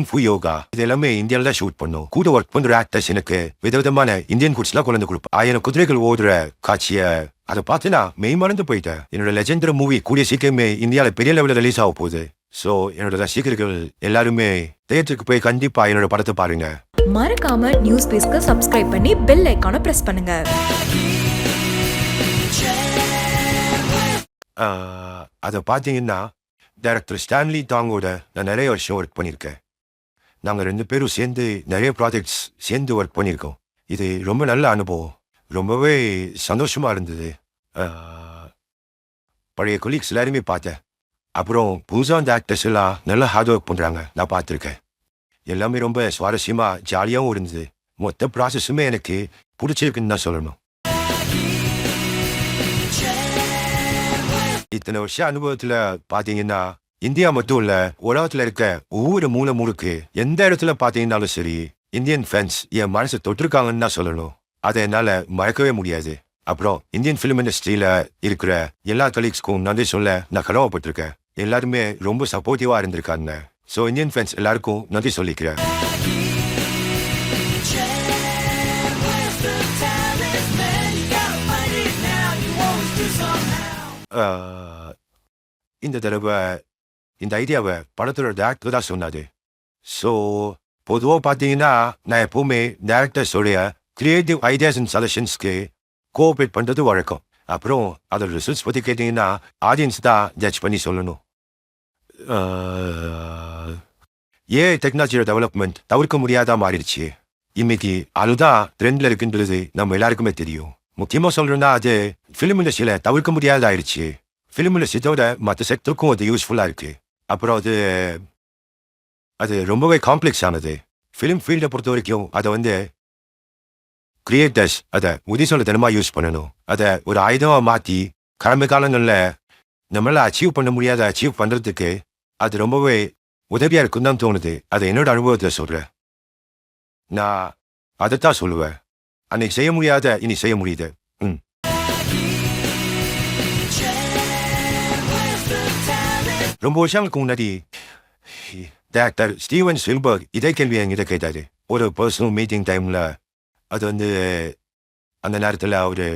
Kung fu yoga இது எல்லாமே இந்தியாவில் தான் ஷூட் பண்ணும். கூட ஒர்க் பண்ற ஆக்டர்ஸ் எனக்கு விதவிதமான இந்தியன் குட்ஸ்லாம் கொண்டு வந்து கொடுப்பா. ஆயிரம் குதிரைகள் ஓடுற காட்சிய அதை பார்த்து நான் மெய் மறந்து போயிட்டேன். என்னோட லெஜெண்டரி மூவி கூடிய சீக்கிரமே இந்தியாவில் பெரிய லெவலில் ரிலீஸ் ஆக போகுது. ஸோ என்னோட ரசிகர்கள் எல்லாருமே தியேட்டருக்கு போய் கண்டிப்பா என்னோட படத்தை பாருங்க. மறக்காம நியூஸ் பேஸ்க்கு சப்ஸ்கிரைப் பண்ணி பெல் ஐகானை பிரஸ் பண்ணுங்க. அதை பார்த்தீங்கன்னா டைரக்டர் ஸ்டான்லி டாங்கோட நான் நிறைய வருஷம் ஒர்க் பண்ணியிருக்கேன். நாங்கள் 2 பேரும் சேர்ந்து நிறைய ப்ராஜெக்ட்ஸ் சேர்ந்து ஒர்க் பண்ணியிருக்கோம். இது ரொம்ப நல்ல அனுபவம், ரொம்பவே சந்தோஷமா இருந்தது. பழைய கொலீக்ஸ் எல்லாருமே பார்த்தேன். அப்புறம் புதுசாக அந்த ஆக்டர்ஸ் எல்லாம் நல்லா ஹார்ட் ஒர்க் பண்ணுறாங்க, நான் பார்த்துருக்கேன். எல்லாமே ரொம்ப சுவாரஸ்யமாக ஜாலியாகவும் இருந்தது. மொத்த ப்ராசஸுமே எனக்கு பிடிச்சிருக்குன்னு தான் சொல்லணும். இத்தனை வருஷம் அனுபவத்தில் பார்த்தீங்கன்னா இந்தியா மட்டும் இல்லை, உலகத்தில் இருக்க ஒவ்வொரு மூலை மூலுக்கு எந்த இடத்துல பார்த்தீங்கன்னாலும் சரி இந்தியன் ஃபேன்ஸ் என் மனசை தொட்டிருக்காங்கன்னு தான் சொல்லணும். அதை என்னால் மறக்கவே முடியாது. அப்புறம் இந்தியன் ஃபிலிம் இண்டஸ்ட்ரியில் இருக்கிற எல்லா கலீக்ஸ்க்கும் நன்றி சொல்ல நான் கடமைப்பட்டிருக்கேன். எல்லாருமே ரொம்ப சப்போர்ட்டிவாக இருந்திருக்காங்க. ஸோ இந்தியன் ஃபேன்ஸ் எல்லாருக்கும் நன்றி சொல்லிக்கிறேன். இந்த தடவை இந்த ஐடியாவை படத்தோட டேரக்டர் தான் சொன்னாரு. ஸோ பொதுவாக பார்த்தீங்கன்னா நான் எப்பவுமே டேரக்டர்ஸோடைய கிரியேட்டிவ் ஐடியாஸ் அண்ட் சஜஷன்ஸ்க்கு கோஆப்ரேட் பண்ணுறது வழக்கம். அப்புறம் அதோட ரிசல்ட்ஸ் பற்றி கேட்டிங்கன்னா ஆடியன்ஸ் தான் ஜட்ஜ் பண்ணி சொல்லணும். டெக்னாலஜியோட டெவலப்மெண்ட் தவிர்க்க முடியாதா மாறிடுச்சு. இன்னைக்கு அதுதான் ட்ரெண்டில் இருக்குன்றது நம்ம எல்லாருக்குமே தெரியும். முக்கியமாக சொல்கிறோன்னா அது ஃபிலிம் இண்டஸ்ட்ரியில் தவிர்க்க முடியாதாயிடுச்சு. ஃபிலிம் இண்டஸ்ட்ரியோட மற்ற செக்டருக்கும் அது யூஸ்ஃபுல்லாக இருக்குது. அப்புறம் அது ரொம்பவே காம்ப்ளெக்ஸ் ஆனது. ஃபிலிம் ஃபீல்டை பொறுத்த வரைக்கும் அதை கிரியேட்டர்ஸ் அதை உதிசொல்லத்தனமாக யூஸ் பண்ணணும். அதை ஒரு ஆயுதமாக மாற்றி கடமை காலங்களில் நம்மளால் அச்சீவ் பண்ண முடியாத அச்சீவ் பண்ணுறதுக்கு அது ரொம்பவே உதவியாக இருக்குன்னு தான் தோணுது. அதை என்னோட அனுபவத்தில் சொல்கிறேன். நான் அதைத்தான் சொல்லுவேன். அன்னைக்கு செய்ய முடியாத இனி செய்ய முடியுது. ரொம்ப வருஷங்களுக்கு முன்னாடி டாக்டர் ஸ்டீவன் ஸ்பில்பர்க் இதே கேள்வி என்கிட்ட கேட்டாரு ஒரு பர்சனல் மீட்டிங் டைம்ல. அது அந்த நேரத்தில் ஒரு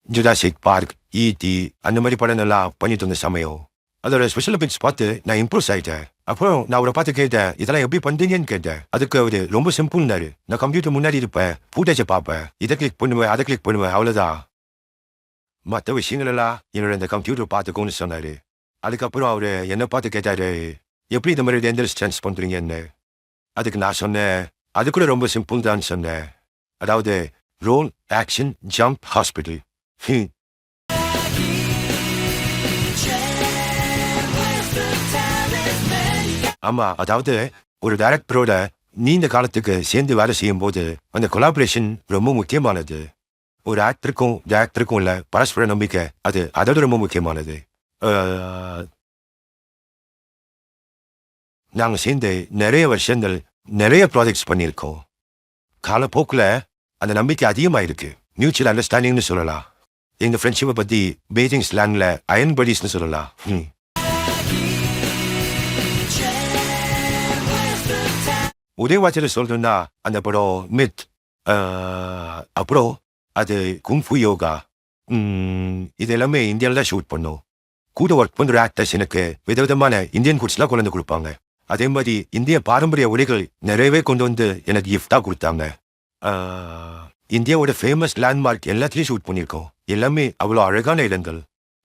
ஜுராசிக் பார்க், ஈடி அந்த மாதிரி படம் எல்லாம் பண்ணிட்டு இருந்த சமயம் அதோட ஸ்பெஷல் எஃபெக்ட்ஸ் பார்த்து நான் இம்ப்ரூவ் ஆயிட்டேன். அப்புறம் நான் அவரை பார்த்து கேட்டேன், இதெல்லாம் எப்படி பண்றீங்கன்னு கேட்டேன். அதுக்கு அவரு ரொம்ப சிம்பிள்னாரு. நான் கம்ப்யூட்டர் முன்னாடி இருப்பேன், ஃபுட்டேஜை பார்ப்பேன், இதை கிளிக் பண்ணுவேன், அதை கிளிக் பண்ணுவேன், அவ்வளோதான். மற்ற விஷயங்கள் எல்லாம் என்னோட இந்த கம்ப்யூட்டர் பார்த்துக்கோன்னு சொன்னாரு. அதுக்கப்புறம் அவரு என்னை பார்த்து கேட்டாரு, எப்படி இந்த மாதிரி எந்த ஸ்டான்ஸ் பண்றீங்கன்னு. அதுக்கு நான் சொன்னேன், அது கூட ரொம்ப சிம்பிள் தான் சொன்னேன். அதாவது ரோல், ஆக்ஷன், ஜம்ப், ஹாஸ்பிட்டல். ஆமா, அதாவது ஒரு டைரக்டரோட நீண்ட காலத்துக்கு சேர்ந்து வேலை செய்யும் போது அந்த கொலாபரேஷன் ரொம்ப முக்கியமானது. ஒரு ஆக்டருக்கும் டைரக்டருக்கும் உள்ள பரஸ்பர நம்பிக்கை அதோட ரொம்ப முக்கியமானது. நாங்க சேர்ந்து நிறைய வருஷங்கள் நிறைய ப்ராஜெக்ட்ஸ் பண்ணியிருக்கோம். காலப்போக்கில் அந்த நம்பிக்கை அதிகமாயிருக்கு. மியூச்சுவல் அண்டர்ஸ்டாண்டிங்னு சொல்லலாம். எங்க ஃப்ரெண்ட்ஷிப்பை பத்தி பெய்ஜிங் ஸ்லாங்ல அயன் படீஸ்னு சொல்லலாம். ஒரே வாட்சியில் சொல்றேன்னா அந்த படம் மித், அப்புறம் அது குங்ஃபு யோகா. இது எல்லாமே இந்தியாவில் தான் ஷூட் பண்ணோம். கூட ஒர்க் பண்ணுற ஆக்டர்ஸ் எனக்கு விதவிதமான இந்தியன் குட்ஸ்லாம் கொண்டு வந்து கொடுப்பாங்க. அதே மாதிரி இந்திய பாரம்பரிய உடைகள் நிறையவே கொண்டு வந்து எனக்கு கிஃப்டாக கொடுத்தாங்க. இந்தியாவோட ஃபேமஸ் லேண்ட்மார்க் எல்லாத்துலேயும் ஷூட் பண்ணியிருக்கோம். எல்லாமே அவ்வளோ அழகான இடங்கள்.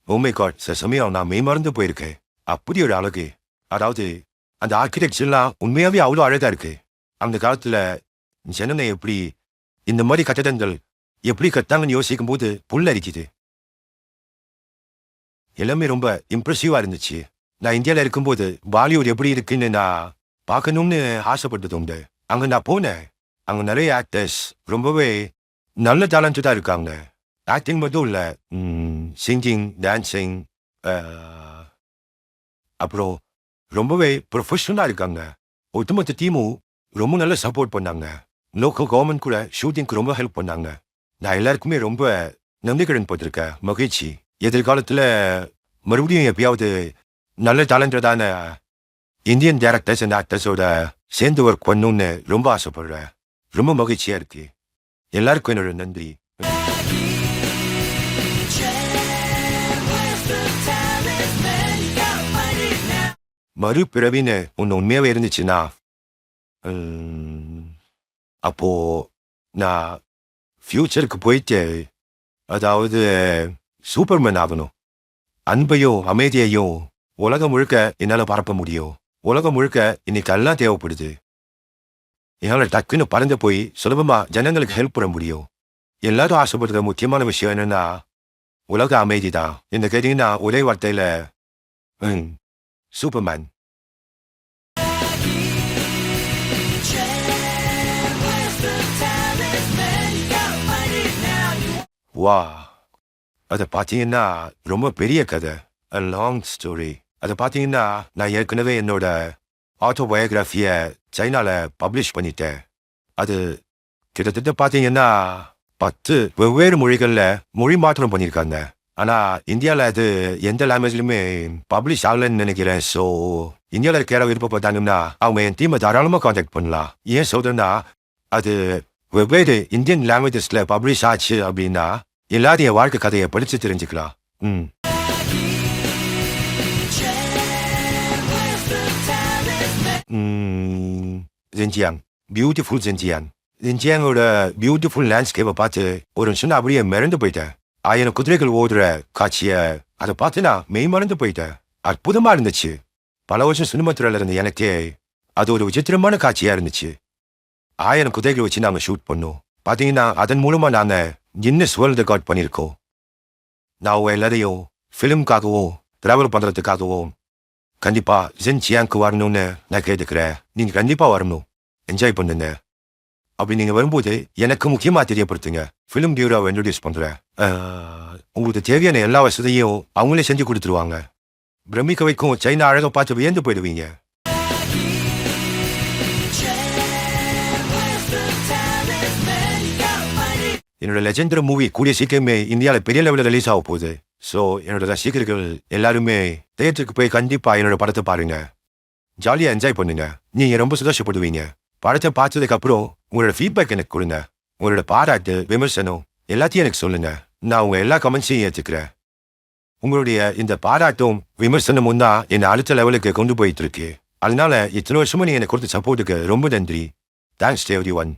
ஓமே காட், சில சமயம் நான் மெய்மறந்து போயிருக்கேன். அப்படி ஒரு அழகு. அதாவது அந்த ஆர்கிடெக்ட்ஸ் எல்லாம் உண்மையாகவே அவ்வளோ அழகாக இருக்கு. அந்த காலத்தில் ஜனனை எப்படி இந்த மாதிரி கட்டடங்கள் எப்படி கட்டாங்கன்னு யோசிக்கும் போது புல் அரிக்குது. எல்லாமே ரொம்ப இம்ப்ரெசிவாக இருந்துச்சு. நான் இந்தியாவில் இருக்கும்போது பாலிவுட் எப்படி இருக்குன்னு நான் பார்க்கணும்னு ஆசைப்பட்டது உண்டு. அங்கே நான் போனேன். அங்கே நிறைய ஆக்டர்ஸ் ரொம்பவே நல்ல டேலண்டடாக இருக்காங்க. ஆக்டிங் மட்டும் இல்லை, சிங்கிங், டான்ஸிங், அப்புறம் ரொம்பவே ப்ரொஃபஷனலாக இருக்காங்க. ஒட்டுமொத்த டீமும் ரொம்ப நல்லா சப்போர்ட் பண்ணாங்க. லோக்கல் கவர்மெண்ட் கூட ஷூட்டிங்க்கு ரொம்ப ஹெல்ப் பண்ணாங்க. நான் எல்லாருக்குமே ரொம்ப நம்பிக்கையுடன் போட்டிருக்கேன். மகிழ்ச்சி. எதிர்காலத்தில் மறுபடியும் எப்பயாவது நல்ல டேலண்டடான இந்தியன் டேரக்டர்ஸ் அண்ட் ஆக்டர்ஸோட சேர்ந்து ஒர்க் பண்ணணும்னு ரொம்ப ஆசைப்படுறேன். ரொம்ப மகிழ்ச்சியா இருக்கு. எல்லாருக்கும் என்னோட நன்றி. மறுபிறவின்னு ஒன்று உண்மையாவே இருந்துச்சுன்னா அப்போ நான் ஃபியூச்சருக்கு போயிட்டு அதாவது சூப்பர்மேன் ஆகணும். அன்பையும் அமைதியையும் உலகம் முழுக்க என்னால் பரப்ப முடியும். உலகம் முழுக்க இன்னைக்கு எல்லாம் தேவைப்படுது. என்னால் டக்குன்னு பறந்து போய் சுலபமா ஜனங்களுக்கு ஹெல்ப் பண்ண முடியும். எல்லாரும் ஆசைப்படுற முக்கியமான விஷயம் என்னன்னா உலக அமைதி தான். இந்த கேட்டீங்கன்னா ஒரே வார்த்தையில சூப்பர்மேன். வா, அதை பார்த்தீங்கன்னா ரொம்ப பெரிய கதை, a long story. அதை பார்த்தீங்கன்னா நான் ஏற்கனவே என்னோட ஆட்டோபயோகிராஃபியை சைனால பப்ளிஷ் பண்ணிட்டேன். அது கிட்டத்தட்ட பார்த்தீங்கன்னா 10 வெவ்வேறு மொழிகளில் மொழி மாற்றம் பண்ணியிருக்காங்க. ஆனால் இந்தியாவில் அது எந்த லாங்குவேஜ்லையுமே பப்ளிஷ் ஆகலைன்னு நினைக்கிறேன். ஸோ இந்தியாவில் இருக்கிற விருப்பப்பட்டாங்கன்னா அவங்க என் டீமை தாராளமாக காண்டாக்ட் பண்ணலாம். ஏன் சொல்றேன்னா அது வெவ்வேறு இந்தியன் லாங்குவேஜஸ்ல பப்ளிஷ் ஆச்சு அப்படின்னா எல்லாரும் என் வாழ்க்கை கதையை படிச்சு தெரிஞ்சுக்கலாம். ஜென்ஜியாங், பியூட்டிஃபுல் ஜென்ஜியாங். ஜென்ஜியாங்கோட பியூட்டிஃபுல் லேண்ட்ஸ்கேப்பை பார்த்து ஒரு நிமிஷம் அப்படியே மறந்து போயிட்டேன். 1000 குதிரைகள் ஓடுற காட்சியை அதை பார்த்து நான் மெய் மறந்து போயிட்டேன். அற்புதமா இருந்துச்சு. பல வருஷம் சினிமா துறையில இருந்த எனக்கே அது ஒரு விசித்திரமான காட்சியா இருந்துச்சு. 1000 குதிரைகளை வச்சு நாங்கள் ஷூட் பண்ணோம். பார்த்தீங்கன்னா அதன் மூலமா நாங்கள் கின்னஸ் வேர்ல்ட் ரெக்கார்ட் பண்ணியிருக்கோம். நான் எல்லாரையும் ஃபிலிம்காகவும் ட்ராவல் பண்ணுறதுக்காகவும் கண்டிப்பா ஜென்ஜியாங்க்கு வரணும்னு நான் கேட்டுக்கிறேன். நீங்க கண்டிப்பா வரணும், என்ஜாய் பண்ணுங்க. அப்படி நீங்க வரும்போது எனக்கு முக்கியமா தெரியப்படுத்துங்க. ஃபிலிம் பியூரோவை இன்ட்ரோடியூஸ் பண்றேன். உங்களுக்கு தேவையான எல்லா வசதியும் அவங்களே செஞ்சு கொடுத்துருவாங்க. பிரமிக்க வைக்கும் சைனா அழகை பார்த்து வியந்து போயிடுவீங்க. என்னோட லெஜெண்டரி மூவி கூடிய சீக்கிரமே இந்தியாவில் பெரிய லெவலில் ரிலீஸ் ஆக போகுது. ஸோ என்னோட ரசிகர்கள் எல்லாருமே தியேட்டருக்கு போய் கண்டிப்பா என்னோட படத்தை பாருங்க. ஜாலியாக என்ஜாய் பண்ணுங்க. நீங்க ரொம்ப சந்தோஷப்படுவீங்க. படத்தை பார்த்ததுக்கு அப்புறம் உங்களோட ஃபீட்பேக் எனக்கு கொடுங்க. உங்களோட பாராட்டு, விமர்சனம் எல்லாத்தையும் எனக்கு சொல்லுங்க. நான் உங்க எல்லா கமெண்ட்ஸையும் ஏற்றுக்கிறேன். உங்களுடைய இந்த பாராட்டும் விமர்சனமும் தான் என்னை அடுத்த லெவலுக்கு கொண்டு போயிட்டு இருக்கு. அதனால இத்தனை வருஷமா நீங்க எனக்கு கொடுத்த சப்போர்ட்டுக்கு ரொம்ப நன்றி. Thanks to everyone.